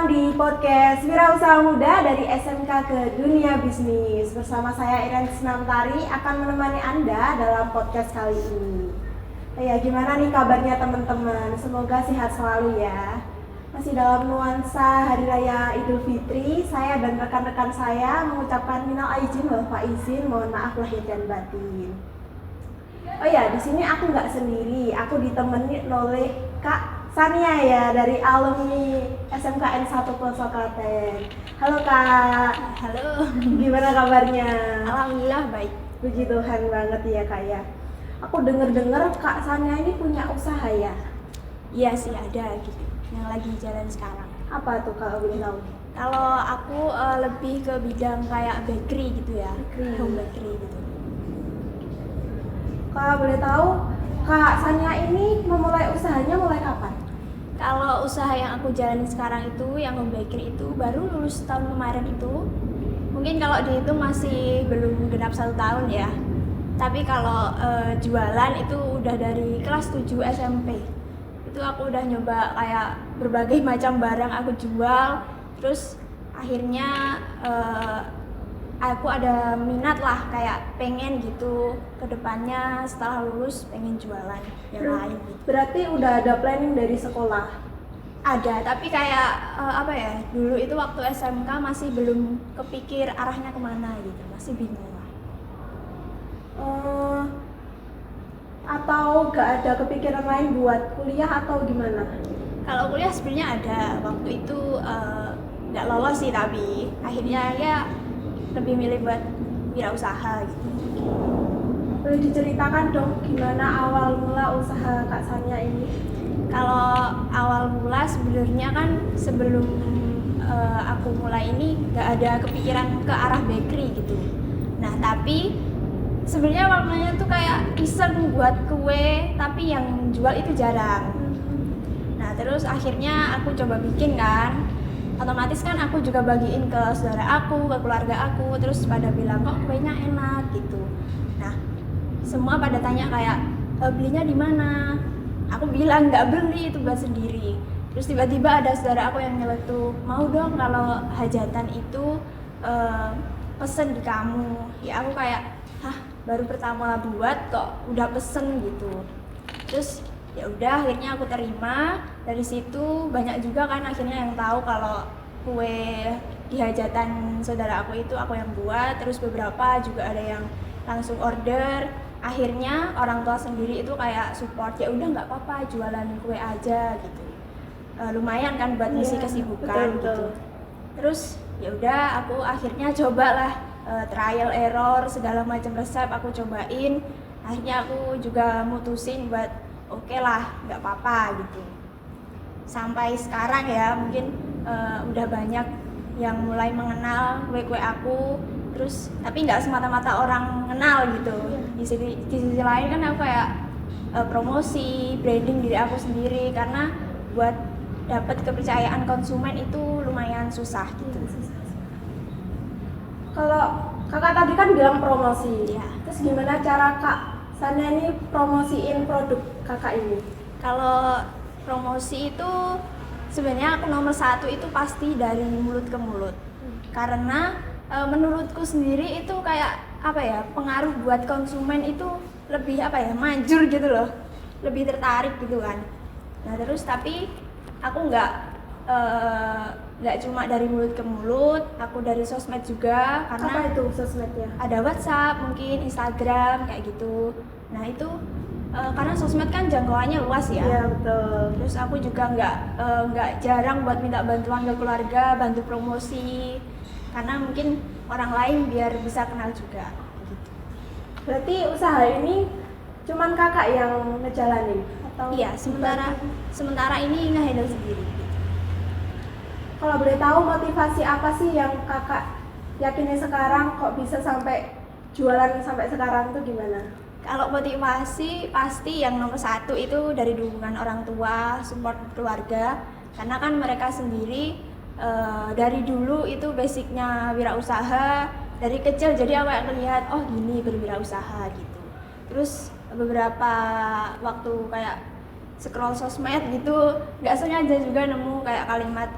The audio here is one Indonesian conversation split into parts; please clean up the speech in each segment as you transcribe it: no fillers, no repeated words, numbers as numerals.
datang di podcast Wirausaha Muda dari SMK ke Dunia Bisnis. Bersama saya Iren Sinamtari akan menemani Anda dalam podcast kali ini. Ya, gimana nih kabarnya teman-teman? Semoga sehat selalu ya. Masih dalam nuansa Hari Raya Idul Fitri, saya dan rekan-rekan saya mengucapkan minal aidin wal faizin, mohon maaf lahir dan batin. Oh ya, di sini aku nggak sendiri, aku ditemani oleh Kak Sania ya, dari alumni SMKN 1 Pelosok Klaten. Halo Kak. Halo. Gimana kabarnya? Alhamdulillah baik. Puji Tuhan banget ya Kak ya. Aku denger-dengar Kak Sania ini punya usaha ya? Iya sih ada gitu, yang lagi jalan sekarang. Apa tuh kalau boleh tahu? Kalau aku lebih ke bidang kayak bakery gitu ya, Bakery. home bakery gitu. Kalau boleh tahu, Kak Sania ini memulai usahanya mulai kapan? Kalau usaha yang aku jalani sekarang itu, yang home bakery itu baru lulus tahun kemarin itu. Mungkin kalau dihitung masih belum genap 1 tahun ya. Tapi kalau jualan itu udah dari kelas 7 SMP. Itu aku udah nyoba kayak berbagai macam barang aku jual. Terus akhirnya aku ada minat lah, kayak pengen gitu ke depannya setelah lulus pengen jualan yang lain gitu. Berarti udah ada planning dari sekolah? Ada, tapi kayak apa ya, dulu itu waktu SMK masih belum kepikir arahnya kemana gitu, masih bingung lah. Atau gak ada kepikiran lain buat kuliah atau gimana? Kalau kuliah sebenarnya ada, waktu itu nggak lolos sih, tapi akhirnya ya lebih milih buat wirausaha gitu. Boleh diceritakan dong gimana awal mula usaha Kak Sania ini? Kalau awal mula sebenarnya kan sebelum aku mulai ini nggak ada kepikiran ke arah bakery gitu. Nah tapi sebenarnya awalnya tuh kayak iseng buat kue, tapi yang jual itu jarang. Nah terus akhirnya aku coba bikin kan, otomatis kan aku juga bagiin ke saudara aku, ke keluarga aku, terus pada bilang kok kuenya enak gitu. Nah semua pada tanya kayak belinya di mana? Aku bilang nggak beli, itu buat sendiri. Terus tiba-tiba ada saudara aku yang nyeletuk, mau dong kalau hajatan itu pesen di kamu. Ya aku kayak, hah baru pertama buat kok udah pesen gitu. Terus ya udah akhirnya aku terima. Dari situ banyak juga kan akhirnya yang tahu kalau kue di hajatan saudara aku itu aku yang buat. Terus beberapa juga ada yang langsung order. Akhirnya orang tua sendiri itu kayak support, ya udah nggak apa-apa jualan kue aja gitu. Lumayan kan buat ngisi kesibukan gitu. Terus ya udah aku akhirnya cobalah trial error segala macam resep aku cobain. Akhirnya aku juga mutusin buat oke lah nggak apa-apa gitu. Sampai sekarang ya mungkin udah banyak yang mulai mengenal kue-kue aku. Terus tapi nggak semata-mata orang kenal gitu. Di sisi lain kan aku kayak promosi, branding diri aku sendiri, karena buat dapat kepercayaan konsumen itu lumayan susah gitu. Kalau kakak tadi kan bilang promosi, Ya. terus gimana cara Kak Sania ini promosiin produk kakak ini? Kalau promosi itu sebenarnya aku nomor 1 itu pasti dari mulut ke mulut. Karena menurutku sendiri itu kayak apa ya, pengaruh buat konsumen itu lebih apa ya, manjur gitu loh, lebih tertarik gitu kan. Nah terus tapi aku nggak cuma dari mulut ke mulut, aku dari sosmed juga, karena Apa itu sosmednya? ada WhatsApp, mungkin Instagram kayak gitu. Nah itu karena sosmed kan jangkauannya luas ya. Iya betul. Terus aku juga nggak jarang buat minta bantuan ke keluarga, bantu promosi, karena mungkin orang lain biar bisa kenal juga gitu. Berarti usaha ini cuman kakak yang ngejalanin? Atau Iya, sementara ini nge-handle sendiri. Kalau boleh tahu motivasi apa sih yang kakak yakini sekarang kok bisa sampai jualan sampai sekarang tuh gimana? Kalau motivasi pasti yang nomor 1 itu dari dukungan orang tua, support keluarga, karena kan mereka sendiri dari dulu itu basicnya wirausaha dari kecil, jadi awalnya ngelihat oh gini berwirausaha gitu. Terus beberapa waktu kayak scroll sosmed gitu nggak sengaja juga nemu kayak kalimat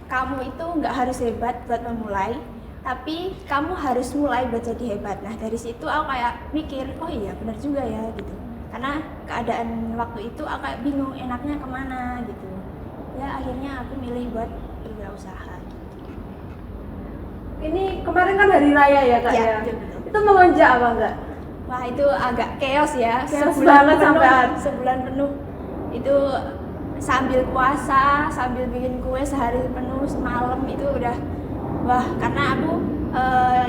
kamu itu nggak harus hebat buat memulai, tapi kamu harus mulai buat jadi hebat. Nah dari situ aku kayak mikir, oh iya benar juga ya gitu. Karena keadaan waktu itu aku kayak bingung enaknya kemana gitu. Ya akhirnya aku milih buat berwirausaha. Ini kemarin kan hari raya ya kak Ya, ya? betul. Itu melonjak apa enggak? Wah itu agak chaos ya, Chaos banget sampean. sebulan penuh itu sambil puasa, sambil bikin kue sehari penuh semalam itu udah wah karena aku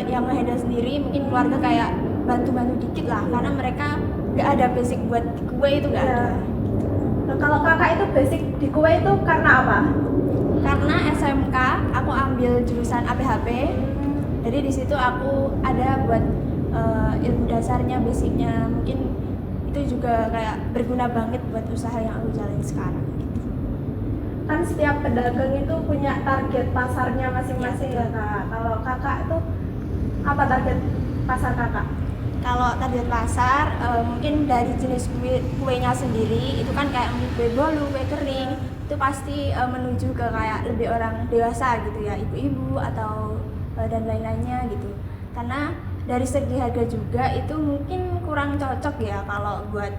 yang ngehandle sendiri mungkin keluarga kayak bantu-bantu dikit lah karena mereka nggak ada basic buat kue itu nggak Iya. ada. Nah, kalau kakak itu basic di kue itu karena apa? Karena SMK aku ambil jurusan APHP, jadi di situ aku ada buat ilmu dasarnya, basicnya mungkin itu juga kayak berguna banget buat usaha yang aku jalanin sekarang. Kan setiap pedagang itu punya target pasarnya masing-masing ya kak. Kalau kakak itu apa target pasar kakak? Kalau target pasar mungkin dari jenis kuenya sendiri itu kan kayak kue bolu, kue kering itu pasti menuju ke kayak lebih orang dewasa gitu ya, ibu-ibu atau dan lain-lainnya gitu. Karena dari segi harga juga itu mungkin kurang cocok ya kalau buat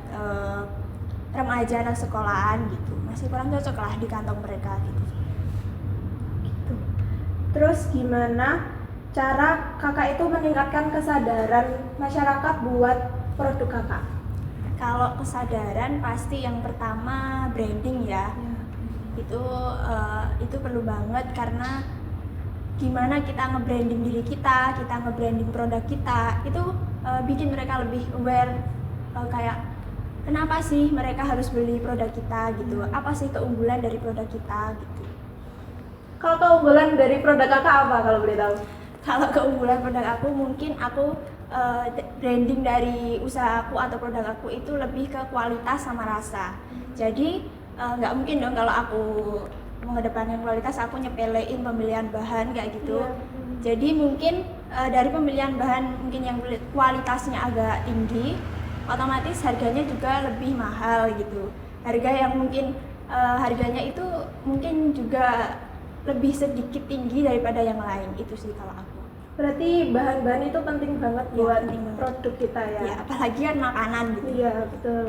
remaja anak sekolahan gitu, masih kurang cocok lah di kantong mereka gitu. Gitu. Terus gimana cara kakak itu meningkatkan kesadaran masyarakat buat produk kakak? Kalau kesadaran pasti yang pertama branding ya. Itu perlu banget karena gimana kita nge-branding diri kita nge-branding produk kita itu bikin mereka lebih aware kayak kenapa sih mereka harus beli produk kita gitu, apa sih keunggulan dari produk kita gitu. Kalau keunggulan dari produk kakak apa kalau boleh tahu? Kalau keunggulan produk aku mungkin aku branding dari usahaku atau produk aku itu lebih ke kualitas sama rasa. Jadi nggak mungkin dong kalau aku mengedepankan kualitas aku nyepelein pemilihan bahan kayak gitu. Jadi mungkin dari pemilihan bahan mungkin yang kualitasnya agak tinggi, otomatis harganya juga lebih mahal gitu. Harga yang mungkin harganya itu mungkin juga lebih sedikit tinggi daripada yang lain, itu sih kalau aku. Berarti bahan-bahan itu penting banget Ya, buat penting banget. produk kita ya? Ya apalagi kan makanan gitu. Iya betul.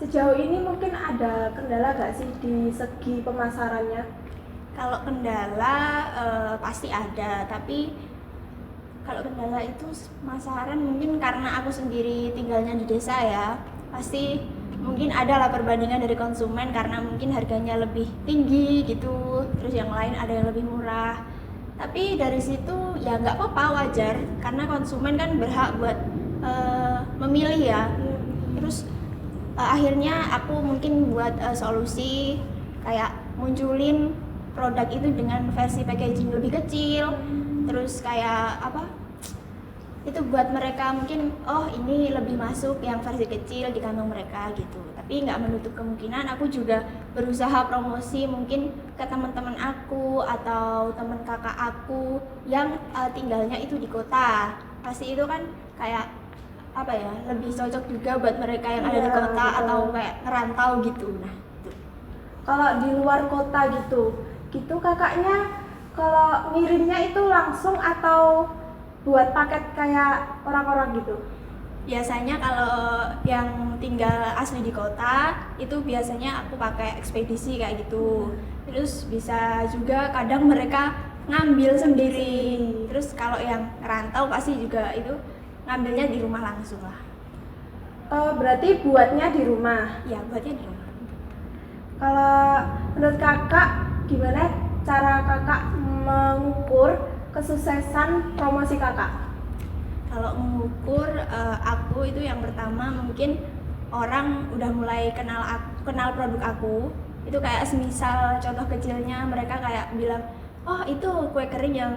Sejauh ini mungkin ada kendala gak sih di segi pemasarannya? Kalau kendala pasti ada, tapi kalau kendala itu pemasaran mungkin karena aku sendiri tinggalnya di desa ya, pasti mungkin ada lah perbandingan dari konsumen karena mungkin harganya lebih tinggi gitu, terus yang lain ada yang lebih murah. Tapi dari situ ya nggak apa-apa, wajar karena konsumen kan berhak buat memilih ya. Terus akhirnya aku mungkin buat solusi kayak munculin produk itu dengan versi packaging lebih kecil, terus kayak apa itu buat mereka mungkin oh ini lebih masuk yang versi kecil di kantong mereka gitu. Tapi nggak menutup kemungkinan aku juga berusaha promosi mungkin ke teman-teman aku atau teman kakak aku yang tinggalnya itu di kota. Pasti itu kan kayak apa ya, lebih cocok juga buat mereka yang ada di kota atau kayak ngerantau gitu. Nah itu. Kalau di luar kota gitu kakaknya kalau ngirimnya itu langsung atau buat paket kayak orang-orang gitu? Biasanya kalau yang tinggal asli di kota itu biasanya aku pakai ekspedisi kayak gitu. Terus bisa juga kadang mereka ngambil sendiri. Terus kalau yang rantau pasti juga itu ngambilnya di rumah langsung lah. Berarti buatnya di rumah. Ya buatnya di rumah. Kalau menurut kakak gimana cara kakak mengukur kesuksesan promosi kakak? Kalau mengukur aku itu yang pertama mungkin orang udah mulai kenal produk aku. Itu kayak semisal contoh kecilnya mereka kayak bilang, oh itu kue kering yang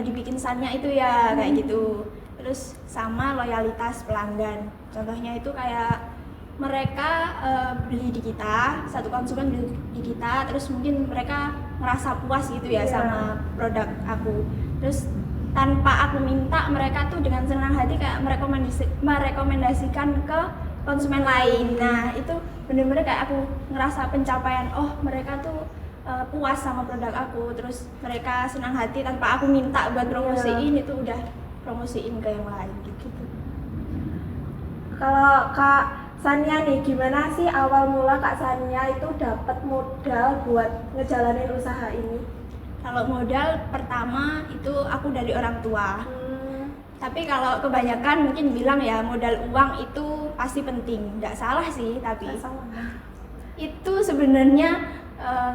dibikin sannya itu ya kayak gitu. Terus sama loyalitas pelanggan. Contohnya itu kayak mereka beli di kita, satu konsumen beli di kita, terus mungkin mereka ngerasa puas gitu ya sama produk aku. Terus tanpa aku minta mereka tuh dengan senang hati kayak merekomendasikan ke konsumen lain. Nah itu bener-bener kayak aku ngerasa pencapaian, oh mereka tuh puas sama produk aku, terus mereka senang hati tanpa aku minta buat promosiin, itu udah promosiin ke yang lain gitu. Kalau Kak Sania nih, gimana sih awal mula Kak Sania itu dapat modal buat ngejalanin usaha ini? Kalau modal pertama itu aku dari orang tua. Tapi kalau kebanyakan mungkin bilang ya modal uang itu pasti penting. Nggak salah sih, tapi itu sebenarnya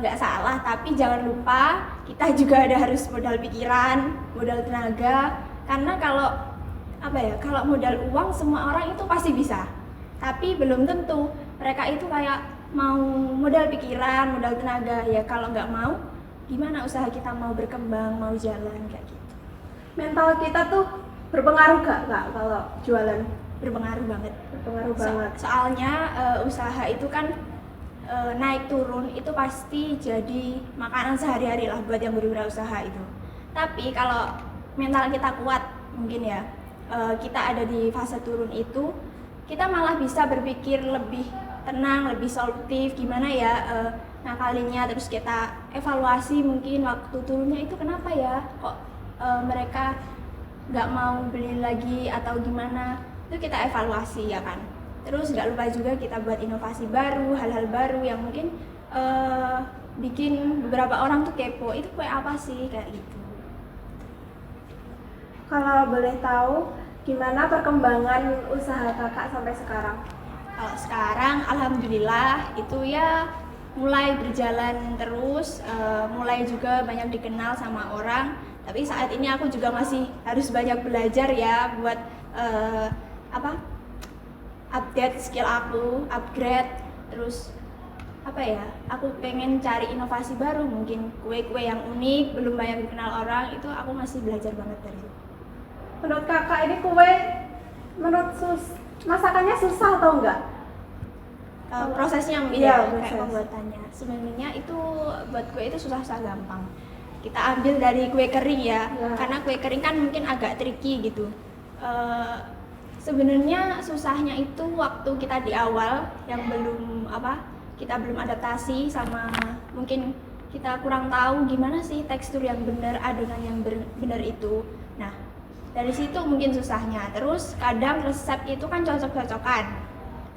nggak salah. Tapi jangan lupa kita juga ada harus modal pikiran, modal tenaga. Karena kalau kalau modal uang semua orang itu pasti bisa. Tapi belum tentu mereka itu kayak mau modal pikiran, modal tenaga. Ya kalau nggak mau, gimana usaha kita mau berkembang, mau jalan kayak gitu. Mental kita tuh berpengaruh gak Kak kalau jualan? Berpengaruh banget. Berpengaruh banget. Soalnya usaha itu kan naik turun itu pasti jadi makanan sehari-hari lah buat yang berwirausaha itu. Tapi kalau mental kita kuat, mungkin ya kita ada di fase turun itu, kita malah bisa berpikir lebih tenang, lebih solutif, gimana ya ngakalinnya, terus kita evaluasi mungkin waktu turunnya itu kenapa ya kok mereka nggak mau beli lagi atau gimana, itu kita evaluasi ya kan. Terus nggak lupa juga kita buat inovasi baru, hal-hal baru yang mungkin bikin beberapa orang tuh kepo, itu kue apa sih kayak gitu. Kalau boleh tahu gimana perkembangan usaha Kakak sampai sekarang? Kalau sekarang alhamdulillah itu ya mulai berjalan terus, mulai juga banyak dikenal sama orang. Tapi saat ini aku juga masih harus banyak belajar ya buat update skill aku, upgrade. Terus aku pengen cari inovasi baru, mungkin kue-kue yang unik, belum banyak dikenal orang, itu aku masih belajar banget dari itu. Menurut Kakak ini kue masakannya susah atau enggak? Prosesnya mungkin ya, kayak pembuatannya. Sebenarnya itu buat kue itu susah-susah gampang. Kita ambil dari kue kering ya. Karena kue kering kan mungkin agak tricky gitu. Sebenarnya susahnya itu waktu kita di awal yang kita belum adaptasi sama mungkin kita kurang tahu gimana sih tekstur yang benar, adonan yang benar itu. Nah, dari situ mungkin susahnya. Terus kadang resep itu kan cocok-cocokan.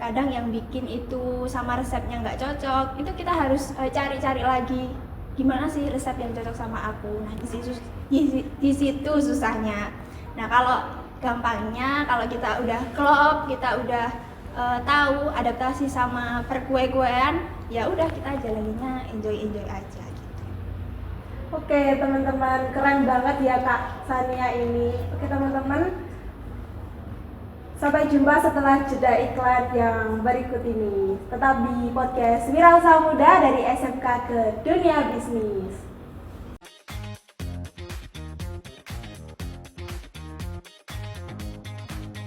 Kadang yang bikin itu sama resepnya nggak cocok, itu kita harus cari-cari lagi gimana sih resep yang cocok sama aku. Nah, di situ susahnya. Nah, kalau gampangnya, kalau kita udah klop, kita udah tahu adaptasi sama perkue-kuean, ya udah kita jalaninya enjoy aja gitu. Oke teman-teman, keren banget ya Kak Sania ini. Oke teman-teman, sampai jumpa setelah jeda iklan yang berikut ini. Tetap di podcast Wirausaha Muda dari SMK ke Dunia Bisnis.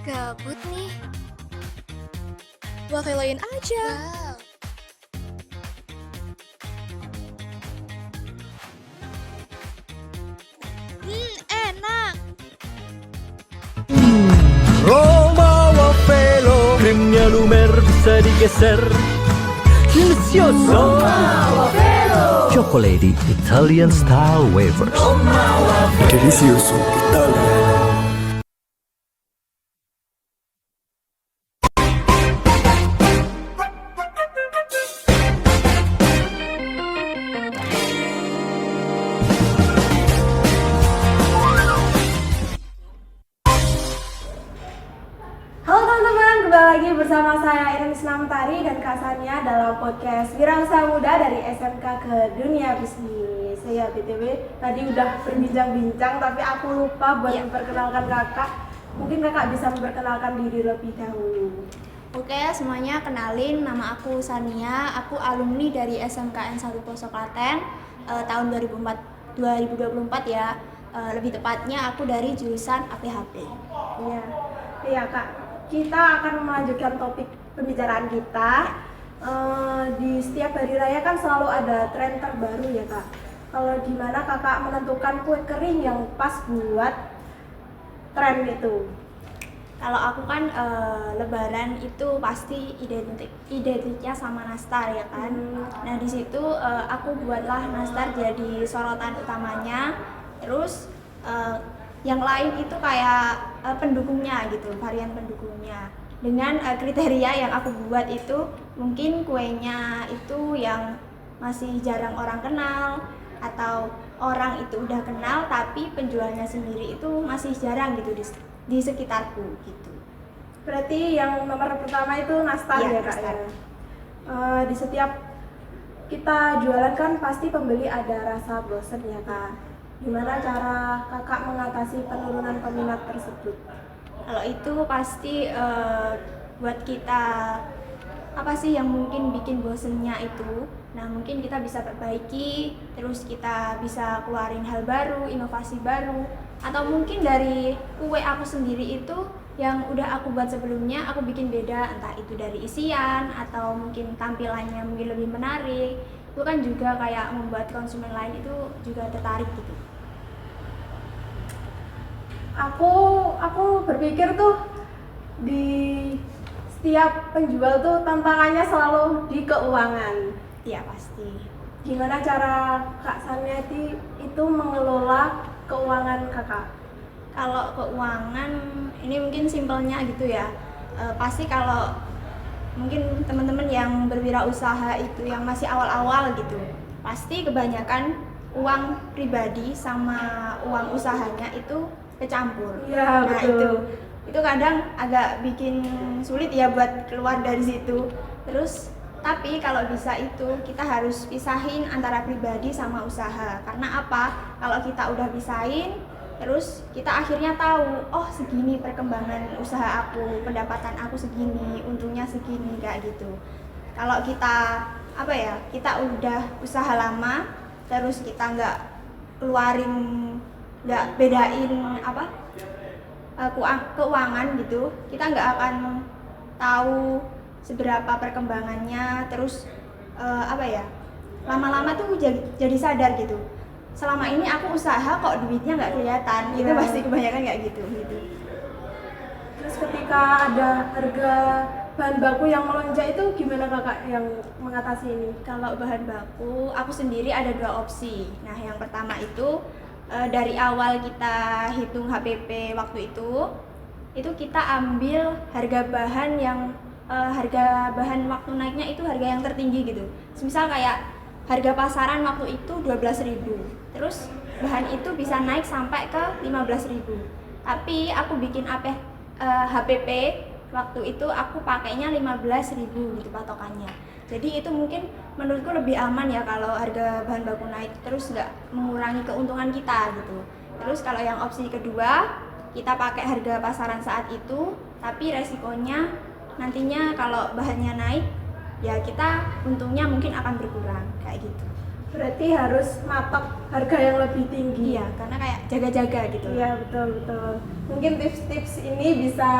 Gabut nih. Wakilin aja. Wow. Enak. Roma Wafelo, krimnya lumer bisa digeser. Delicioso. Roma Wafelo, Chocolatey Italian style wafers. Roma Wafelo, delicioso Italian. Bersama saya Iren Snamtari dan Kak Sania dalam podcast Wirausaha Muda dari SMK ke Dunia Bisnis. Saya BTW tadi udah berbincang-bincang tapi aku lupa buat memperkenalkan Kakak. Mungkin Kakak bisa memperkenalkan diri lebih dahulu. Oke, semuanya kenalin, nama aku Sania, aku alumni dari SMKN 1 Poso Klaten tahun 2024 ya. Lebih tepatnya aku dari jurusan APHP. Iya Kak. Kita akan melanjutkan topik pembicaraan kita. Di setiap hari raya kan selalu ada tren terbaru ya Kak. Kalau gimana Kakak menentukan kue kering yang pas buat tren itu? Kalau aku kan Lebaran itu pasti identiknya sama nastar ya kan. Nah di situ aku buatlah nastar jadi sorotan utamanya. Terus yang lain itu kayak pendukungnya gitu, varian pendukungnya. Dengan kriteria yang aku buat itu mungkin kuenya itu yang masih jarang orang kenal, atau orang itu udah kenal tapi penjualnya sendiri itu masih jarang gitu di sekitarku gitu. Berarti yang nomor pertama itu nastar Iya, ya Kak nastar. ya. Di setiap kita jualan kan pasti pembeli ada rasa bosan ya Kak. Gimana cara Kakak mengatasi penurunan peminat tersebut? Kalau itu pasti buat kita apa sih yang mungkin bikin bosennya itu. Nah mungkin kita bisa perbaiki, terus kita bisa keluarin hal baru, inovasi baru, atau mungkin dari kue aku sendiri itu yang udah aku buat sebelumnya aku bikin beda, entah itu dari isian atau mungkin tampilannya mungkin lebih menarik. Itu kan juga kayak membuat konsumen lain itu juga tertarik gitu. Aku berpikir tuh di setiap penjual tuh tantangannya selalu di keuangan. Iya pasti. Gimana cara Kak Saniati itu mengelola keuangan Kakak? Kalau keuangan ini mungkin simpelnya gitu ya. Pasti kalau mungkin teman-teman yang berwirausaha itu yang masih awal-awal gitu, pasti kebanyakan uang pribadi sama uang usahanya itu kecampur. Iya, Nah betul. itu kadang agak bikin sulit ya buat keluar dari situ. Terus tapi kalau bisa itu kita harus pisahin antara pribadi sama usaha. Karena apa? Kalau kita udah pisahin, terus kita akhirnya tahu, oh segini perkembangan usaha aku, pendapatan aku segini, untungnya segini, kayak gitu. Kalau kita apa ya, kita udah usaha lama, terus kita nggak keluarin, nggak bedain apa keuangan gitu, kita nggak akan tahu seberapa perkembangannya. Terus apa ya, lama-lama tuh jadi sadar gitu, selama ini aku usaha kok duitnya nggak kelihatan. Itu Iya. pasti kebanyakan kayak gitu. Terus ketika ada harga bahan baku yang melonjak itu gimana Kakak yang mengatasi ini? Kalau bahan baku, aku sendiri ada dua opsi. Nah yang pertama itu dari awal kita hitung HPP waktu itu kita ambil harga bahan yang harga bahan waktu naiknya itu harga yang tertinggi gitu. Misal kayak harga pasaran waktu itu 12.000, terus bahan itu bisa naik sampai ke 15.000. Tapi aku bikin HPP waktu itu aku pakainya 15.000 gitu patokannya. Jadi itu mungkin menurutku lebih aman ya kalau harga bahan baku naik, terus nggak mengurangi keuntungan kita gitu. Terus kalau yang opsi kedua, kita pakai harga pasaran saat itu, tapi resikonya nantinya kalau bahannya naik, ya kita untungnya mungkin akan berkurang kayak gitu. Berarti harus matok harga yang lebih tinggi. Iya, karena kayak jaga-jaga gitu. Iya, betul. Mungkin tips-tips ini bisa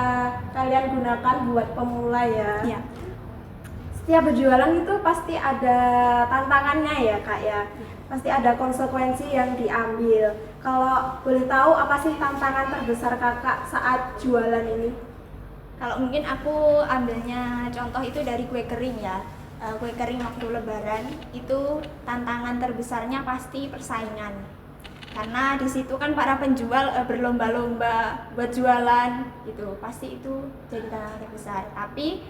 kalian gunakan buat pemula ya. Iya. Setiap berjualan itu pasti ada tantangannya ya Kak ya. Pasti ada konsekuensi yang diambil. Kalau boleh tahu apa sih tantangan terbesar Kakak saat jualan ini? Kalau mungkin aku ambilnya contoh itu dari kue kering ya. Kue kering waktu lebaran itu tantangan terbesarnya pasti persaingan. Karena di situ kan para penjual berlomba-lomba buat jualan gitu. Pasti itu jadi tantangan terbesar. Tapi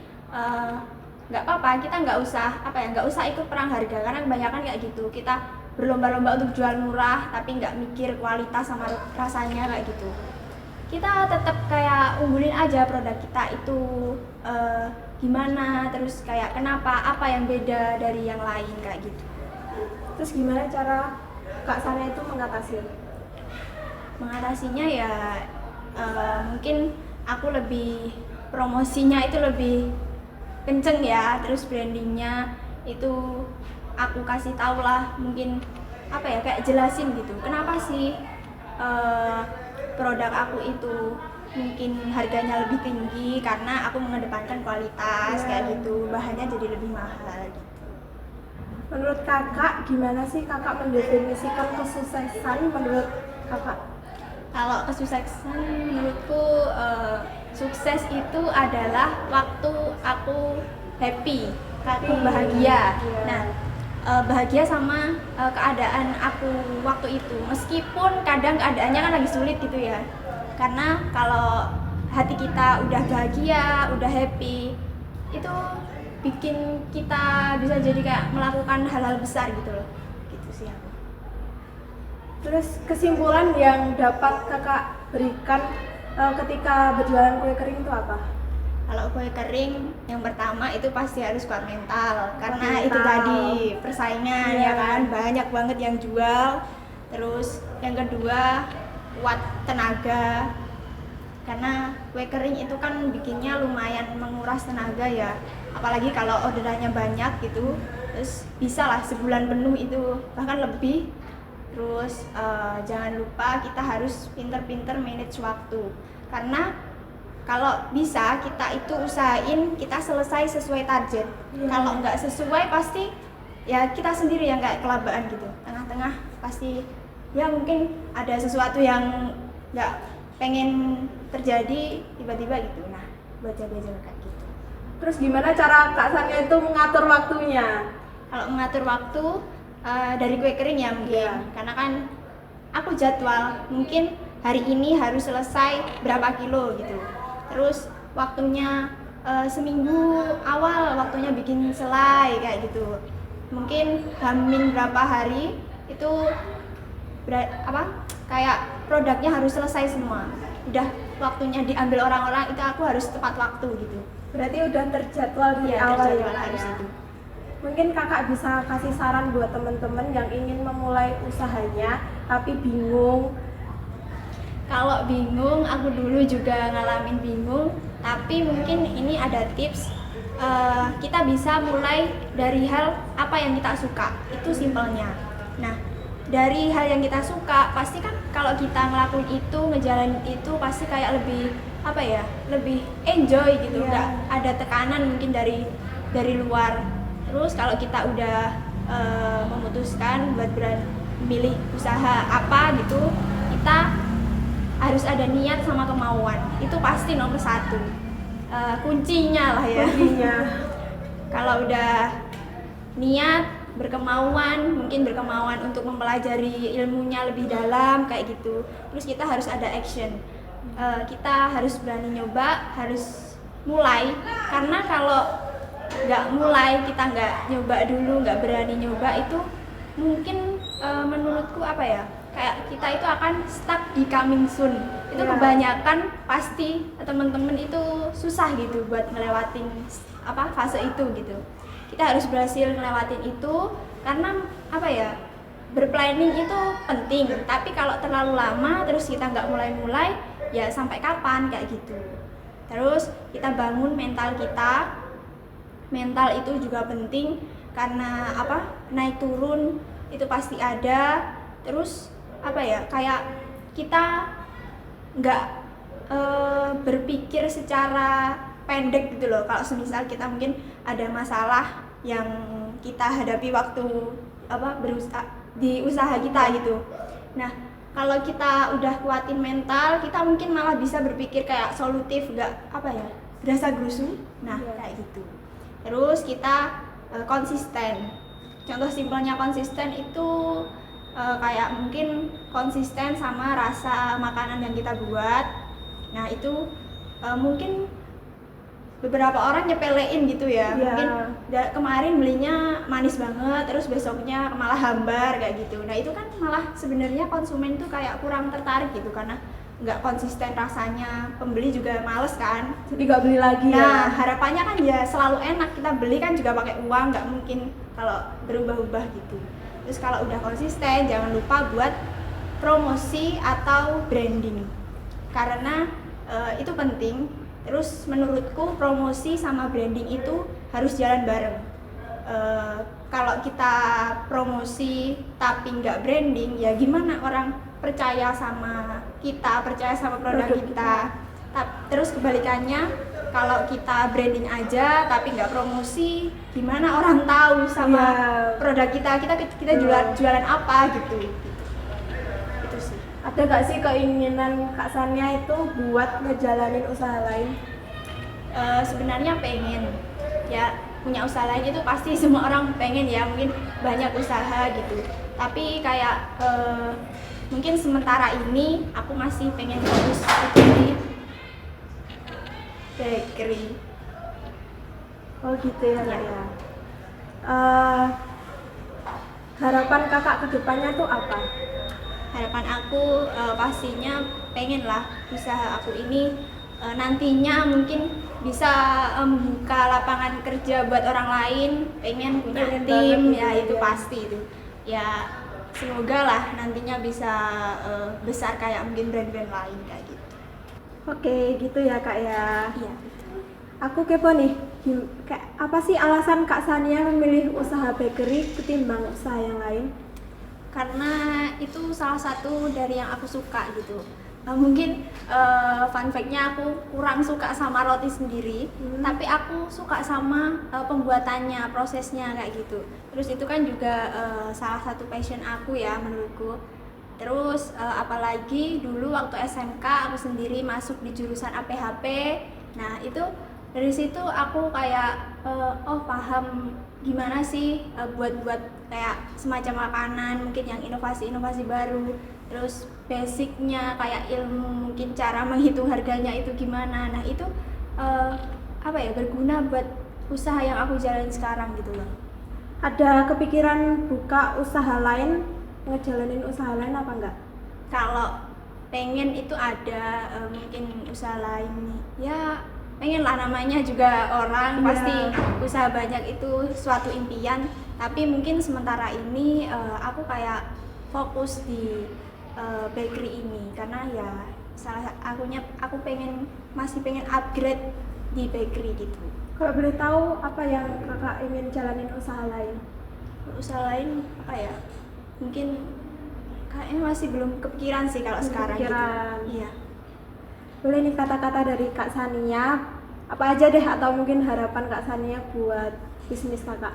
nggak apa-apa, kita nggak usah ikut perang harga, karena kebanyakan kayak gitu, kita berlomba-lomba untuk jual murah tapi nggak mikir kualitas sama rasanya kayak gitu. Kita tetap kayak unggulin aja produk kita itu gimana, terus kayak kenapa, apa yang beda dari yang lain kayak gitu. Terus gimana cara Kak Sana itu Mengatasinya ya mungkin aku lebih promosinya itu lebih kenceng ya, terus brandingnya itu aku kasih tau lah, mungkin apa ya, kayak jelasin gitu kenapa sih produk aku itu mungkin harganya lebih tinggi, karena aku mengedepankan kualitas kayak gitu, bahannya jadi lebih mahal gitu. Menurut Kakak gimana sih Kakak mendefinisikan kesuksesan menurut Kakak? Kalau kesuksesan menurutku sukses itu adalah waktu aku happy, aku bahagia. Nah, bahagia sama keadaan aku waktu itu, meskipun kadang keadaannya kan lagi sulit gitu ya, karena kalau hati kita udah bahagia, udah happy, itu bikin kita bisa jadi kayak melakukan hal-hal besar gitu loh, gitu sih aku. Terus kesimpulan yang dapat kakak berikan ketika berjualan kue kering itu apa? Kalau kue kering yang pertama itu pasti harus kuat mental, karena mental. itu tadi persaingan Iya. ya kan, banyak banget yang jual. Terus yang kedua kuat tenaga, karena kue kering itu kan bikinnya lumayan menguras tenaga ya, apalagi kalau orderannya banyak gitu. Terus bisa lah sebulan penuh itu, bahkan lebih. Terus jangan lupa kita harus pinter-pinter manage waktu, karena kalau bisa kita itu usahain kita selesai sesuai target. Kalau nggak sesuai pasti ya kita sendiri yang kayak kelabaan gitu, tengah-tengah pasti ya mungkin ada sesuatu yang nggak pengen terjadi tiba-tiba gitu. Nah, buat jaga-jaga kayak gitu. Terus gimana cara Kak Sania itu mengatur waktunya? Kalau mengatur waktu dari kue kering ya mungkin, Iya. karena kan aku jadwal mungkin hari ini harus selesai berapa kilo gitu. Terus waktunya seminggu awal waktunya bikin selai kayak gitu. Mungkin hamin berapa hari itu kayak produknya harus selesai semua. Udah waktunya diambil orang-orang, itu aku harus tepat waktu gitu. Berarti udah terjadwal dari Iya, awal terjadwal ya? harus itu. Mungkin kakak bisa kasih saran buat teman-teman yang ingin memulai usahanya tapi bingung. Kalau bingung, aku dulu juga ngalamin bingung, tapi mungkin ini ada tips. Kita bisa mulai dari hal apa yang kita suka, itu simpelnya. Nah, dari hal yang kita suka, pasti kan kalau kita ngelakuin itu, ngejalanin itu pasti kayak lebih lebih enjoy gitu, Iya. nggak ada tekanan mungkin dari luar. Terus kalau kita udah memutuskan buat milih usaha apa gitu, kita harus ada niat sama kemauan, itu pasti nomor satu, kuncinya lah ya. Kuncinya. Kalau udah niat, mungkin berkemauan untuk mempelajari ilmunya lebih dalam kayak gitu, terus kita harus ada action, kita harus berani nyoba, harus mulai, karena kalau nggak mulai, kita nggak nyoba dulu, nggak berani nyoba, itu mungkin menurutku kayak kita itu akan stuck di coming soon. Itu Iya. kebanyakan pasti teman-teman itu susah gitu buat ngelewatin fase itu gitu. Kita harus berhasil ngelewatin itu, karena berplanning itu penting, tapi kalau terlalu lama terus kita nggak mulai-mulai, ya sampai kapan kayak gitu. Terus kita bangun mental kita. Mental itu juga penting, karena naik turun itu pasti ada. Terus kayak kita nggak berpikir secara pendek gitu loh. Kalau semisal kita mungkin ada masalah yang kita hadapi waktu di usaha kita gitu. Nah, kalau kita udah kuatin mental, kita mungkin malah bisa berpikir kayak solutif, nggak berasa gerusu. Nah, kayak gitu. Terus kita konsisten. Contoh simpelnya konsisten itu kayak mungkin konsisten sama rasa makanan yang kita buat. Nah, itu mungkin beberapa orang nyepelein gitu ya. Iya. Mungkin kemarin belinya manis banget, terus besoknya malah hambar kayak gitu. Nah, itu kan malah sebenarnya konsumen tuh kayak kurang tertarik gitu, karena nggak konsisten rasanya, pembeli juga males kan, Jadi nggak beli lagi ya? Nah, harapannya kan ya selalu enak, kita beli kan juga pakai uang, nggak mungkin kalau berubah-ubah gitu. Terus kalau udah konsisten, jangan lupa buat promosi atau branding, karena itu penting. Terus menurutku promosi sama branding itu harus jalan bareng. Kalau kita promosi tapi nggak branding, ya gimana orang percaya sama kita, percaya sama produk kita. Terus kebalikannya, kalau kita branding aja tapi nggak promosi, gimana orang tahu sama Iya. produk kita jualan apa gitu. Itu sih. Ada gak sih keinginan Kak Sania itu buat ngejalanin usaha lain? Sebenarnya pengen ya punya usaha lain, itu pasti semua orang pengen ya, mungkin banyak usaha gitu. Tapi kayak mungkin sementara ini aku masih pengen fokus di bakery. Oh gitu ya Kak Iya. ya. Harapan kakak ke depannya tuh apa? Harapan aku pastinya pengen lah usaha aku ini nantinya mungkin bisa membuka lapangan kerja buat orang lain, pengen punya Pengen tim banget ya, gitu itu ya. pasti itu ya, semoga lah nantinya bisa besar kayak mungkin brand-brand lain kayak gitu. Oke gitu ya Kak ya. Iya. Aku kepo nih, kayak apa sih alasan Kak Sania memilih usaha bakery ketimbang usaha yang lain? Karena itu salah satu dari yang aku suka gitu. Mungkin fun fact-nya aku kurang suka sama roti sendiri, tapi aku suka sama pembuatannya, prosesnya kayak gitu. Terus itu kan juga salah satu passion aku ya menurutku. Terus apalagi dulu waktu SMK aku sendiri masuk di jurusan APHP. Nah itu dari situ aku kayak oh paham gimana sih buat kayak semacam makanan mungkin yang inovasi-inovasi baru. Terus basicnya kayak ilmu mungkin cara menghitung harganya itu gimana. Nah itu apa ya, berguna buat usaha yang aku jalanin sekarang gitu loh. Ada kepikiran buka usaha lain, ngejalanin usaha lain apa enggak? Kalau pengen itu ada mungkin usaha lain nih ya, pengen lah, namanya juga orang Iya. pasti usaha banyak itu suatu impian, tapi mungkin sementara ini aku kayak fokus di bakery ini karena ya aku masih pengen upgrade di bakery gitu. Kalau boleh tahu apa yang kakak ingin jalanin usaha lain? Usaha lain apa ya, mungkin kayaknya masih belum kepikiran sih kalau Belum sekarang kepikiran. gitu. Iya. Boleh nih kata-kata dari Kak Sania, apa aja deh, atau mungkin harapan Kak Sania buat bisnis kakak?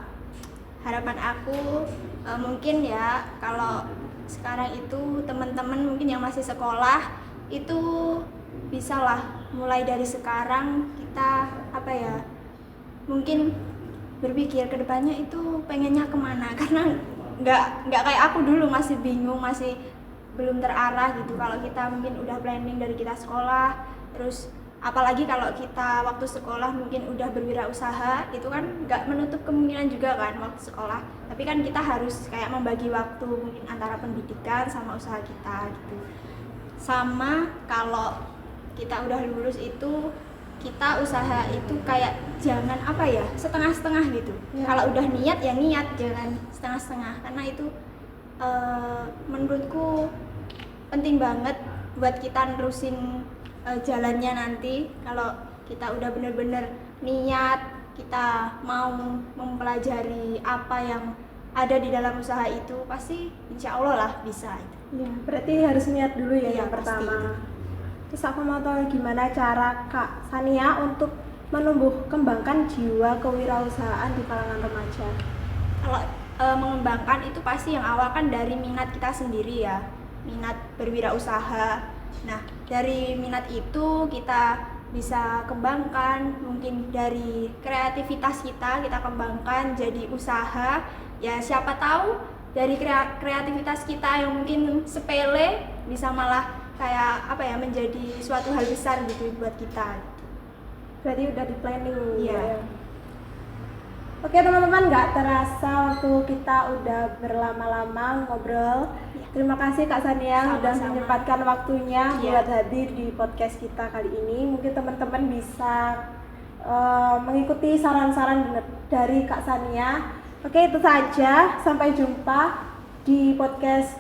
Harapan aku mungkin ya, kalau sekarang itu teman-teman mungkin yang masih sekolah itu bisalah mulai dari sekarang kita apa ya, mungkin berpikir ke depannya itu pengennya kemana, karena nggak kayak aku dulu masih bingung, masih belum terarah gitu. Kalau kita mungkin udah planning dari kita sekolah, terus apalagi kalau kita waktu sekolah mungkin udah berwirausaha, itu kan nggak menutup kemungkinan juga kan waktu sekolah, tapi kan kita harus kayak membagi waktu mungkin antara pendidikan sama usaha kita gitu. Sama kalau kita udah lulus itu kita usaha itu kayak jangan apa ya, setengah-setengah gitu Ya. Kalau udah niat ya niat, jangan setengah-setengah, karena itu menurutku penting banget buat kita nerusin jalannya nanti. Kalau kita udah bener-bener niat, kita mau mempelajari apa yang ada di dalam usaha itu, pasti insya Allah lah bisa. Ya, berarti harus niat dulu ya Iya, yang pasti. pertama. Terus aku mau tahu gimana cara Kak Sania untuk menumbuh kembangkan jiwa kewirausahaan di kalangan remaja. Kalau mengembangkan itu pasti yang awal kan dari minat kita sendiri ya, minat berwirausaha. Nah dari minat itu kita bisa kembangkan, mungkin dari kreativitas kita kembangkan jadi usaha. Ya siapa tahu dari kreativitas kita yang mungkin sepele bisa malah kayak apa ya, menjadi suatu hal besar gitu buat kita. Berarti udah di planning. Iya. Ya. Oke teman-teman, nggak terasa waktu kita udah berlama-lama ngobrol. Terima kasih Kak Sania udah Sama-sama. menyempatkan waktunya Iya. buat hadir di podcast kita kali ini. Mungkin teman-teman bisa mengikuti saran-saran dari Kak Sania. Oke, itu saja. Sampai jumpa di podcast